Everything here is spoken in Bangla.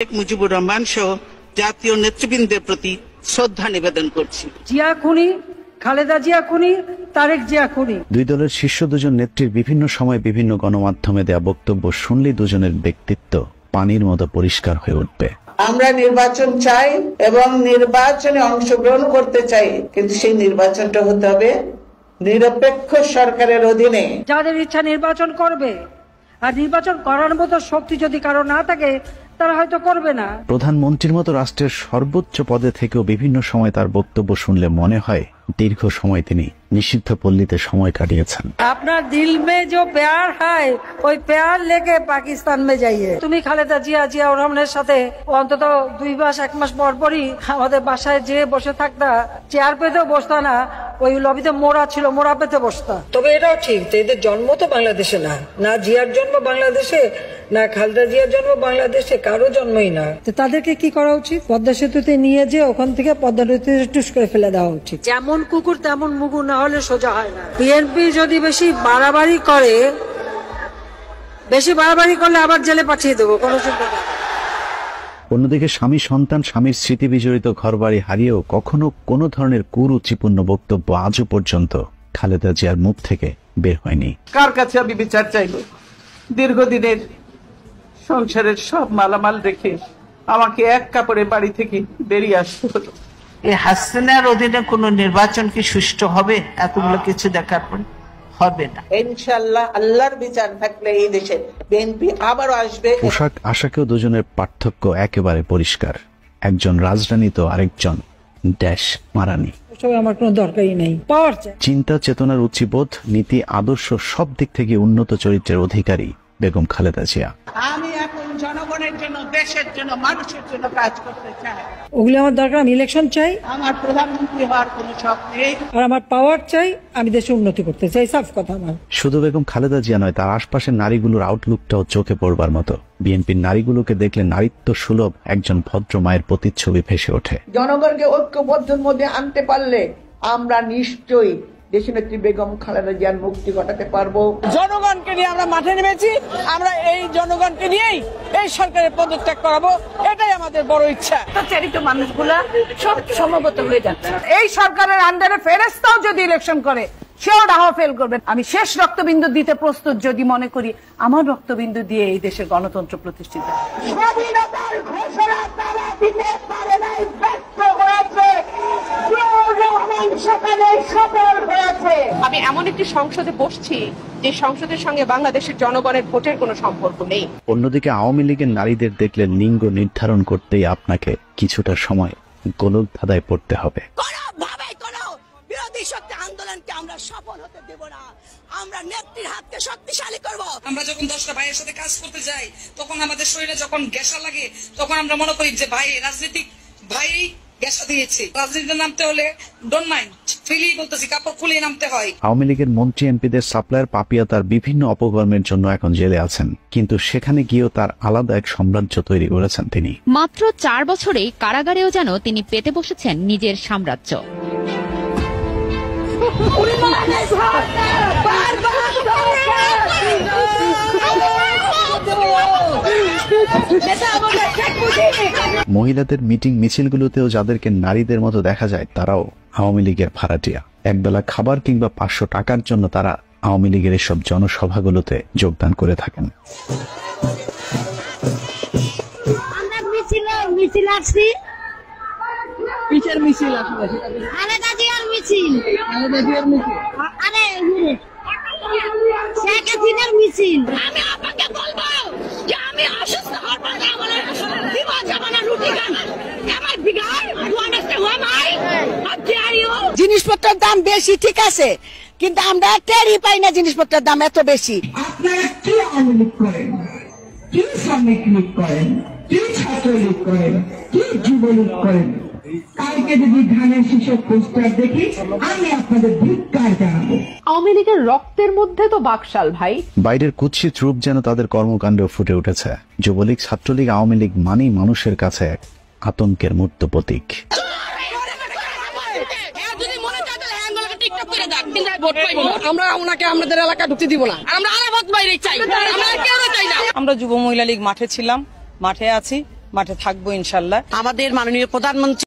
শেখ মুজিবুর রহমান সহ জাতীয় নেতৃবৃন্দের প্রতি শ্রদ্ধা নিবেদন করছি। জিয়া খুনি, খালেদা জিয়া খুনি, তারেক জিয়া খুনি। দুই দলের শীর্ষ দুজন নেত্রীর বিভিন্ন সময় বিভিন্ন গণমাধ্যমে দেয়া বক্তব্য শুনলে দুজনের ব্যক্তিত্ব পানির মতো পরিষ্কার হয়ে উঠবে। আমরা নির্বাচন চাই এবং নির্বাচনে অংশগ্রহণ করতে চাই, কিন্তু সেই নির্বাচনটা হতে হবে নিরপেক্ষ সরকারের অধীনে। যাদের ইচ্ছা নির্বাচন করবে, আর নির্বাচন করার মতো শক্তি যদি কারো না থাকে তারা হয়তো করবে না। প্রধানমন্ত্রীর মতো রাষ্ট্রের সর্বোচ্চ পদে থেকেও বিভিন্ন সময় তার বক্তব্য শুনলে মনে হয় দীর্ঘ সময় তিনি নিষিদ্ধ পল্লীতে সময় কাটিয়েছেন। আপনার দিল মে जो प्यार है ওই प्यार लेके पाकिस्तान में जाइए। তুমি খালেদা জিয়া রহমানের সাথে অন্তত 2 মাস 1 মাস পর পরই আমাদের বাসায় যে বসে থাকতা, চেয়ার পেতেও বসতা না, ওই লবিতে মোড়া ছিল, মোড়া পেতে বসতা। তবে এটাও ঠিক যে এদের জন্ম তো বাংলাদেশে না, না জিয়ার জন্ম বাংলাদেশে, না খালেদা জিয়ার জন্ম বাংলাদেশে, কারো জন্মই না। তাদেরকে কি করা উচিত? পদ্মা সেতুতে নিয়ে যে ওখান থেকে পদ্মা নদীতে টুস করে ফেলে দেওয়া উচিত। যেমন কুকুর তেমন মুগুর, না হলে সোজা হয় না। বিএনপি যদি বেশি বাড়াবাড়ি করলে আবার জেলে পাঠিয়ে দেবো, কোনো চিন্তা নেই। অন্যদিকে স্বামী সন্তান, স্বামীর স্মৃতি বিজড়িত ঘরবাড়ি হারিয়েও কখনো কোনো ধরনের কুরুচিপূর্ণ বক্তব্য আজও পর্যন্ত খালেদা জিয়ার মুখ থেকে বের হয়নি। কার কাছে আমি বিচার চাইব? দীর্ঘদিনের সংসারের সব মালামাল রেখে আমাকে এক কাপড়ে বাড়ি থেকে বেরিয়ে আসতে হলো। এই হাসিনার অধীনে কোন নির্বাচন কি সুষ্ঠু হবে? এতগুলো কিছু দেখার পর হবে না। ইনশাআল্লাহ আল্লাহর বিচার থাকলে এই দেশে বিএনপি আবারও আসবে। পোশাক আশাকেও দুজনের পার্থক্য একেবারে পরিষ্কার। একজন রাজরানী তো আরেকজন ড্যাশ মারানি। আমার কোনো দরকারই নেই। পাওয়ার চাই। চিন্তা চেতনার উচ্চবোধ, নীতি আদর্শ সব দিক থেকে উন্নত চরিত্রের অধিকারী বেগম খালেদা জিয়া। আমি এখন জনগণের জন্য, দেশের জন্য, মানুষের জন্য কাজ করতে চাই। ওগুলো আমার দরকার। আমি ইলেকশন চাই, আমার প্রধানমন্ত্রী হওয়ার কোনো শখ নেই। আর আমার পাওয়ার চাই, আমি দেশে উন্নতি করতে চাই, সাফ কথা আমার। শুধু বেগম খালেদা জিয়া নয়, তার আশপাশের নারীগুলোর আউটলুকটাও চোখে পড়বার মতো। বিএনপির নারীগুলোকে দেখলে নারীত্ব সুলভ একজন ভদ্র মায়ের প্রতিচ্ছবি ভেসে ওঠে। জনগণকে ঐক্যবদ্ধের মধ্যে আনতে পারলে আমরা নিশ্চয়ই দেশনেত্রী বেগম খালেদা জিয়ার মুক্তি ঘটাতে পারবো। জনগণকে নিয়ে আমরা মাঠে নেমেছি, আমরা এই জনগণকে নিয়েই এই সরকারের পদত্যাগ করাবো, এটাই আমাদের বড় ইচ্ছা। চারিত মানুষগুলা সব সমবেত হয়ে যাচ্ছে। এই সরকারের আন্ডারে ফেরেস্তাও যদি ইলেকশন করে, সেও ডাহা ফেল করবে। আমি শেষ রক্তবিন্দু দিতে প্রস্তুত যদি মনে করি আমার রক্তবিন্দু দিয়ে এই দেশের গণতন্ত্র প্রতিষ্ঠিত। স্বাধীনতার ঘোষণা তারা দিতে পারে নাই, ব্যর্থ হয়েছে। আমি এমন একটি সংসদে বসছি যে সংসদের সঙ্গে বাংলাদেশের জনগণের ভোটের কোনো সম্পর্ক নেই। অন্যদিকে আওয়ামী লীগের নারীদের দেখলে লিঙ্গ নির্ধারণ করতেই আপনাকে কিছুটা সময় গোলক ধাঁধায় পড়তে হবে। বিরোধী শক্তি আন্দোলনকে আমরা সফল হতে দেব না। আমরা নেত্রীর হাতকে শক্তিশালী করব। আমরা যখন 10টা ভাইয়ের সাথে কাজ করতে যাই, তখন আমাদের শরীরে যখন গ্যাসা লাগে, তখন আমরা মনে করি যে ভাই রাজনীতিক ভাই গ্যাসা দিয়েছে। রাজনীতিতে নামতে হলে ডোন্ট মাইন্ড, ফ্রিলি বলতেছি, কাপড় খুলিয়ে নামতে হয়। আওয়ামী লীগের মন্ত্রী এমপিদের সাপ্লায়ার পাপিয়া তার বিভিন্ন অপকর্মের জন্য এখন জেলে আছেন, কিন্তু সেখানে গিয়েও তার আলাদা এক সাম্রাজ্য তৈরি করেছেন তিনি। মাত্র 4 বছরেই কারাগারেও যেন তিনি পেতে বসেছেন নিজের সাম্রাজ্য। মহিলাদের মিটিং মিছিলগুলোতেও যাদেরকে নারীদের মতো দেখা যায়, তারাও আওয়ামী লীগের ভাড়াটিয়া। একবেলা খাবার কিংবা 500 টাকার জন্য তারা আওয়ামী লীগের এসব জনসভাগুলোতে যোগদান করে থাকেন। আমি আপনাকে বলবো যে আমি অসুস্থ হওয়ার পরে জিনিসপত্রের দাম বেশি, ঠিক আছে, কিন্তু আমরা টেরই পাই না জিনিসপত্রের দাম এত বেশি। আপনারা কি আওয়ামী লীগ করেন, কি শ্রমিক লীগ করেন, কি ছাত্রলীগ করেন, কি যুবলীগ করেন? কালকে যদি ধানের শীষের পোস্টার দেখি আমি আপনাদের ধিক্কার জানাবো। আওয়ামী লীগের রক্তের মধ্যে তো বাকশাল ভাই। বাইরের কুৎসিত রূপ যেন তাদের কর্মকাণ্ডে ফুটে উঠেছে। যুবলীগ, ছাত্রলীগ, আওয়ামী লীগ মানেই মানুষের কাছে এক আতঙ্কের মূর্ত প্রতীক। আমরা ওনাকে আমাদের এলাকা ঢুকতে দিব না। আমরা আরাফাত বাইরে চাই, আমরা কেউ চাই না। আমরা যুব মহিলা লীগ মাঠে ছিলাম, মাঠে আছি, মাঠে থাকবো ইনশাল্লাহ। আমাদের মাননীয় প্রধানমন্ত্রী